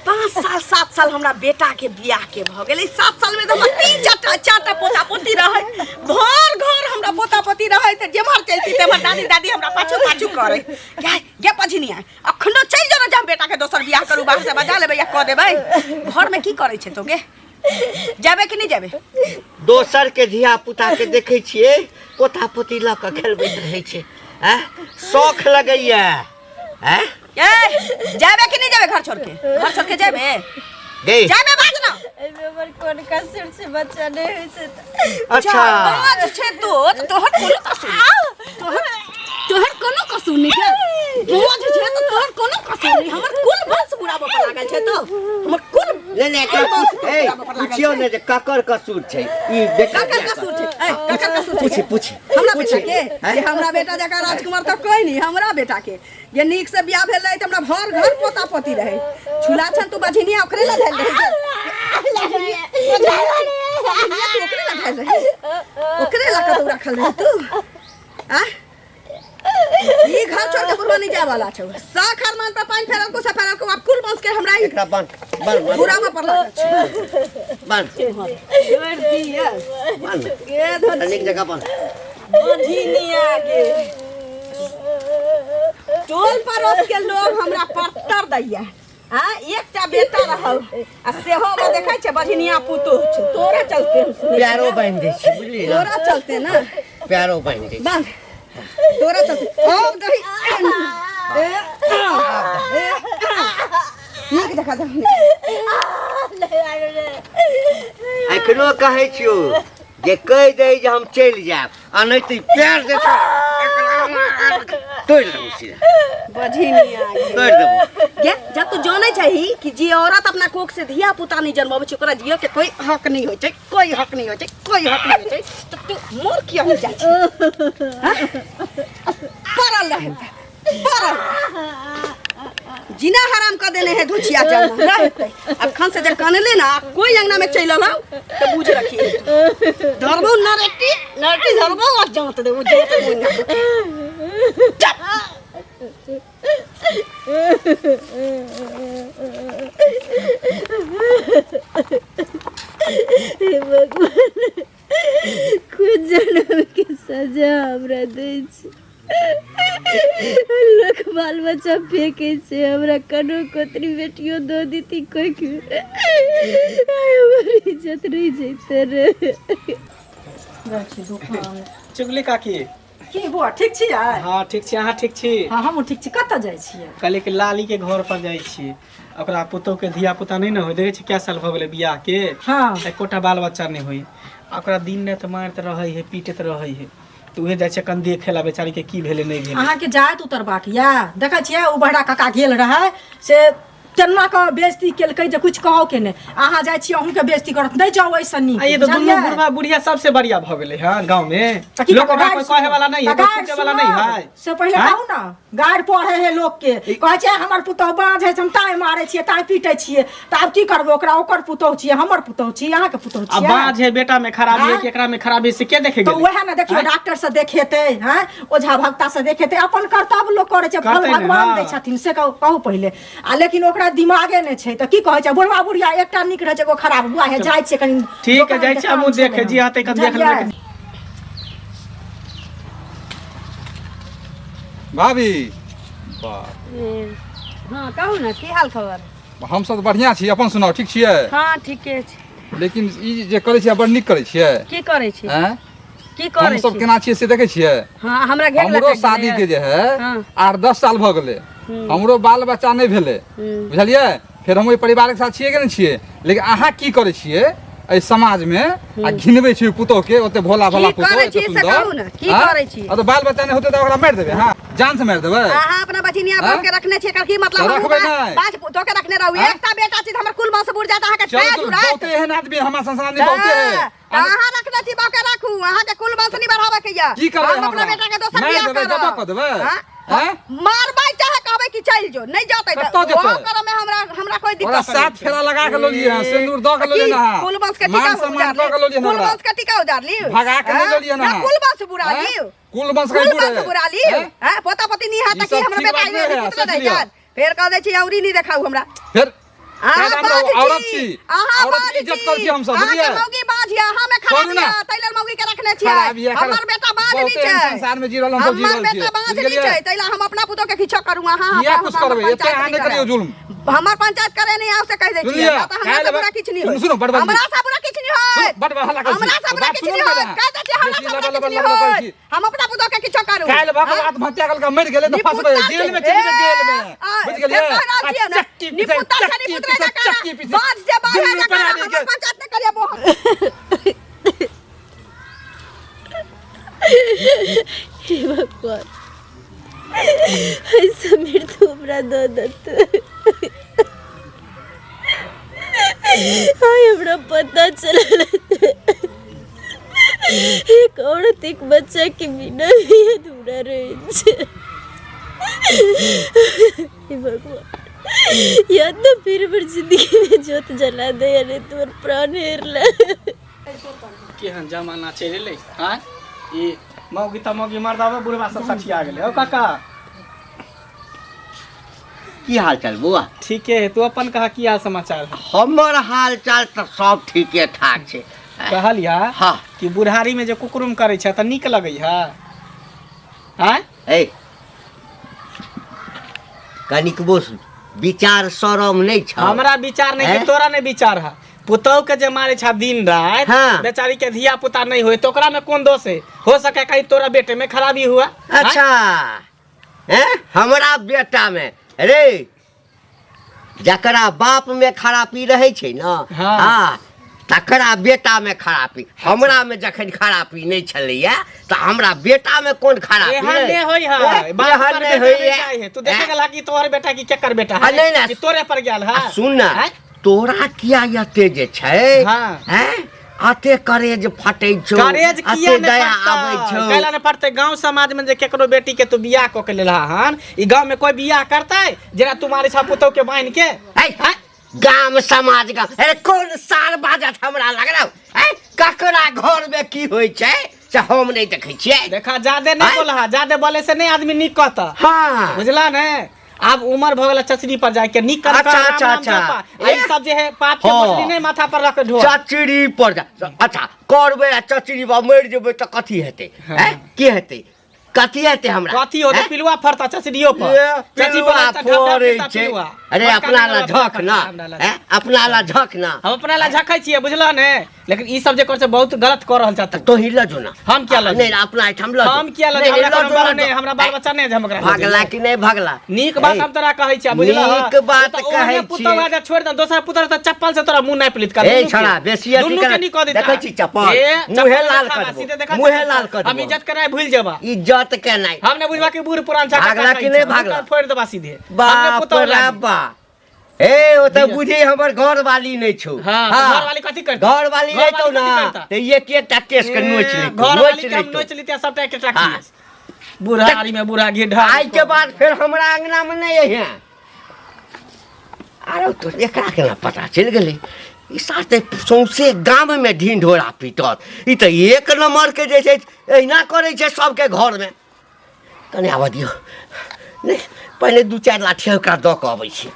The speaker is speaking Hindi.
पाँच साल 7 साल हमरा बेटा के बियाह के भ गेलै 7 साल में तो 3-4टा पोता पोती रहे भर घर हमरा पोता पोती रहे त जेमहर चलती तेमहर दादी दादी हमरा पाछू पाछू करे गे पछिनिया अखनो चल जाना जा बेटा के दोसर बियाह करू बाहर से बजा लेबै या क देबै घर में की करे छै तो गे जाबे कि नहीं जाबे दोसर के धिया पुता के देखे छिए पोता पोती ल के खेलबैत रहे छै हैं शौक लगैया हैं जाबे कि नहीं जाबे घर छोड़ के जाबे जाबे बाज ना एमे हमर कोन कसुर से बच्चा नहीं होय छै अच्छा बाज छै तोहर कोनो कसुर तोहर कोनो कसुर नहीं छै बाज छै तो तोहर कोनो कसुर नहीं हमर कुल वंश बुढ़ाबो पर लागल छै तो हमर कुल नहीं पूछियो ने जे ककर कसुर छै ई बेटा ककर कसुर छै ककर कसुर छै पूछी हमरा बेटा के जे हमरा बेटा जका राजकुमार त कोई नहीं हमरा बेटा के ये नीक से बियाह भेल रहे त हमरा भर घर पोता पोती रहे छुला छन तू बझिनिया ओकरे ला धैल रहे ओकरे ला कतौ रखल रहे तू आ ई घर छोड़ के बुढ़वा नहीं जाए वाला छौ साखर मान पर पानी फेरल को सफरल को अब कुल बंस के हमरा एकरा बन बुरा में पड़ला बन छोड़ दिया बन ये धन अनेक जगह बन बझिनिया के टोल पड़ोस के लोग हमरा पत्तर दैया हां एकटा बेटा रहल आ सेहो में देखै छै बझिनिया पुतोह छै तोरा चलते प्यारो बन दे छै बुझली ना तोरा चलते ना प्यारो बन दे बन तोरा चलते ओ दही नीक देखा जा अखनो कहै छियो जे कह दे जे हम चल जाब आ नहीं तो प्यार दे तोड़ देबो सीधा बझिनिया तोड़ देबो गे जब तू जानै छही कि जे औरत अपना कोख से धिया पुता नहीं जन्माबै छै ओकरा जियो के कोई हक नहीं होय छै कोई हक नहीं होय छै कोई हक नहीं होय छै त तू मोर किया हो जाइ छै परल रहे परल जिना हराम कर देने है धुचिया जन्म रहते अब खान से जब कानले ना कोई अंगना में चल आना तो बूझ रखिए धरबो नरटी धरबो और जात दे वो जात भगवान कुछ जन्म के सजा हमरा दै छै लोग बाल बच्चा फेंके छै हमरा कनो कोतरी बेटियो दो दीती कोई के हमारी इज्जत नहीं जैते रे चुगली काकी की बुआ ठीक छी हां ठीक छी अहाँ ठीक छी हां हम ठीक छी कत जाय छी कल के लाली के घर पर जाय छी ओकरा पुतो के धिया पुता नहीं न होय देखे छी क्या साल भ गेले बियाह के हां एकोटा बाल बच्चा नहीं होई ओकरा दिन रात मारत रहै है पीटत रहै है तो उहे जाय छै कन देखेला बेचारी के की भेले नहीं भेले अहाँ के जात उतरबाक या देखै छियै उ बड़ा काका गेल रहे से केना का बेइज्जती केलकै जे कुछ कहो के ने अहाँ जाय छी अहूं के बेइज्जती करत नहीं जाओ ऐसा नहीं ये तो दुनु बुढ़वा बुढ़िया सबसे बढ़िया भ गेले हां गांव में लोग कोई कहे वाला नहीं है कोई छूटे वाला नहीं है से पहले कहू ना गाड़ पढ़े है लोग के कहै छै हमर पुतौ बाज है हम ताय मारे छियै ताय पीटे छियै त अब की करबो ओकरा ओकर पुतौ छियै हमर पुतौ छियै अहाँ के पुतौ छियै अब बाज है बेटा में खराबी है केकरा में खराबी से के देखे तो वह ना देखियो डॉक्टर से देखेते हैं ओझा भक्ता से देखेते अपन कर्तव्य लोग करे छै भगवान दै छथिन से कहू पहले आ लेकिन ओकरा दिमागे नै छै त की कहै छै बुढ़वा बुढ़िया एकटा निक रहे छै एगो खराब बुआ है जाय छै कनी ठीक है जाय छै हमहु देखे जी आते कब देख लेबै भाभी हां कहू ना की हाल खबर हम सब बढ़िया छी अपन सुनाओ ठीक छियै हां ठीके छै लेकिन ई जे करै छियै बड़ नीक करै छियै की करै छी हैं की करै हम सब केना छियै से देखै छियै हां हमरा घेर हमरो शादी के जे है 8-10 साल भ गेलै हमरो बाल बच्चा नहीं भेले बुझलियै फिर हम ओइ परिवार के साथ छियै कि नहीं छियै लेकिन अहाँ की करै छियै ए समाज में आ घिनबै छी पुतो के ओते भोला भोला पुतो एते सुंदर की करै छी आ तो बाल बच्चा नहीं होते तो ओकरा मार देबै हां जान से मार देबै अहाँ अपना बचिनिया बाप के रखने छै एकर की मतलब रखबै नहीं बात तो के रखने रहू एकटा बेटा छी हमर कुल वंश बुढ़ जात अहाँ के पैर जुड़ा बहुते एहन आदमी हमरा संसार में बहुते है अहाँ रखने छी बाप के राखू अहाँ के कुल वंश नहीं बढ़ावे के या की करबै हम अपना बेटा के दोसर बियाह कर देबै हैं हैं मारबै चाहे कहबै कि चल जो नहीं जाते कत्तो जेतै? वो करे में हमरा कोई ओकरा दिक्कत साथ फेरा लगा के लो लिए हां, सिंदूर द के लो लिए ना। कुल बंस के टीका सम्मान द के लो लिए ना। कुल बंस के टीका उजार ली भगा के नहीं लो लिए ना। कुल बंस बुरा ली कुल बंस कुल के बुरे बंस बुरा ली हां पोता पति नहीं है ई त कि सब हमरा ठीक बेटा बात नहीं है, पुत्र सोच नहीं लियो। जात फिर कह दे छी औरी नहीं देखाऊ हमरा फिर अहाँ कहता बाज हम औरत छी, छी, अहाँ औरत बाज की इज्जत छी, कर छी हम सब, अहाँ बुझलिए? के मौगी बाज या हमें खराब छोड़ू ना। या तैलर मौगी के रखने छियै खराब ये, खराब। हमर बेटा बाज नहीं बहुते छै संसार में जी रहल हम सब जी हमर रहल बेटा छियै, बाज नहीं बुझलिए? छै तैला हम अपना पुतो के किछो करू अहाँ किया कुछ करबे एते अहाँ नहीं करियो जुल्म। हमर पंचायत करे नहीं आउ से कह दे सुनिए, छियै त हमरा से बुरा किछ नहीं होय सुनो, बड़ बात हमरा से बुरा किछ नहीं होय बड़ हल्ला कर छी। हमरा से बुरा बात किछ सुनो नहीं ना होय ना। कह दे छी हमरा बेसी से बुरा लबल किछ नहीं लबल कर होय छी। हम अपना पुतो के किछो करू काल बाप हाँ? आत्महत्या कर के मर गेले तो फंसबे जेल में चली जेल में बुझ गेलिए चक्की पीछे चक्की पीछे चक्की पीछे बाज जे बाज दिल्ली है पर आने के पंचायत ने करिया बहुत हे भगवान ऐसा मृत्यु हमरा दो दत्त हाय हमरा पता चलल एक औरत एक बच्चा के बिना भी अधूरा रहे छे हे भगवान या तो फिर जिंदगी में जोत जला दे अरे तोर प्राण हेरला केहन जमाना चलि एलै हाँ ई मौगी त मौगी मर्दावे बुढ़वा सब सठिया गेलै ओ काका की हाल चाल बुआ? ठीके है तू अपन कहा की हाल समाचार है हमर हाल चाल तो सब ठीके ठाक छै। कहलिया हाँ कि बुढ़ारी में जे कुकुरुम करै छै त नीक लगै है हाँ ए कनिक बोस विचार शरम नहीं छ हमरा विचार नहीं हैं? कि तोरा नहीं विचार है पुतौ के जे मारे छा दिन रात हाँ। बेचारी के धिया पुता नहीं होए तो ओकरा में कौन दोष है हो सके कहीं तोरा बेटे में खराबी हुआ अच्छा हैं हमरा बेटा में रे जकरा बाप में खराबी रहे छै न हाँ। हाँ तकरा बेटा में खराबी हमरा में जखन खराबी नहीं छलैया तो हमरा बेटा में कोन खराबी एहन नहीं होई है एहन बाप पर नहीं बेटा होई नहीं जाए है तू देखेगा ला कि तोहर बेटा की केकर बेटा हाँ, नहीं ना। है कि तोरे पर गेल है सुन ना हैं? तोरा किया एते जे छै हाँ। हैं अते करेज फटै छौ करेज किया अते ने दया आबै छौ कैला ने पड़ते गांव समाज में जे केकरो बेटी के तू बियाह क के लेला हन ई गांव में कोई बियाह करतै जेना तुम्हारे छा पुतौ के बांध के है गाम समाज गाम अरे कोन सार बाजत हमरा लग रहा है ककरा घर में की होय छै से हम नहीं देखै छियै। देखा जादे नहीं हैं? बोला जादे बोले से नहीं आदमी निक कहता हाँ बुझला ने अब उम्र भ गेल चचरी पर जाए के निक कर अच्छा, अच्छा। ई सब जे है पाप के हाँ। मछली नहीं माथा पर रख ढो चचरी पर जा अच्छा करबै आ चचरी बा मरि जेबै तऽ कथी हेतै हैं की हेतै कथी हेतै हमरा कथी होते हैं? पिलुआ फरता चचरियो पर चची पिलुआ पर फोड़ै छै अरे अपना ला झक ना हैं अपना ला झक ना हम अपना ला झकै छियै बुझला ने लेकिन ई सब जे कर छै बहुत गलत कर रहल छथि तो ही लजो ना हम क्या लजो? नहीं अपना ठाम लजो हम किया लगे नहीं, हमरा लजो, कोनो बड़ लजो। नहीं हमरा बाल बच्चा नहीं हम एकरा भगला कि नहीं भगला नीक बात हम तोरा कहै छियै बुझला नीक बात कहै पुतौ छियै। आ छोड़ दे दोसर पुत्र त चप्पल से तोरा मुंह नहीं पलित कर ए छोड़ा बेसी अथी दुन्नू कर के नहीं कह देता देखै छी चप्पल मुहे लाल कर देबो मुहे लाल कर हम देबो इज्जत कराय भूल जेबा इज्जत के नहीं हम ने बुझबा कि बूढ़ पुरान छा भागला कि नहीं भागला? फोड़ देबा सीधे बाप रे बा ए ओ त बुझे हमर घर वाली नहीं छौ हां घर वाली कथी करता घर वाली नहीं तो ना ते एक एक टा केस के नोच ले घर वाली के हम नोच लेते सबटा एक एक हाँ। बुढ़ारी में बूढ़ा गिढ़ा आज के बाद फिर हमरा अंगना में नहीं है अरे तो एकरा केना पता चल गेलै ई साथे सौंसे गांव में ढीन ढोरा पीटत ई त एक नंबर के जे छै एहिना करे छै सबके घर में कने आवा दियो नहीं पहले दू चार लाठी ओकरा द के अबै छी।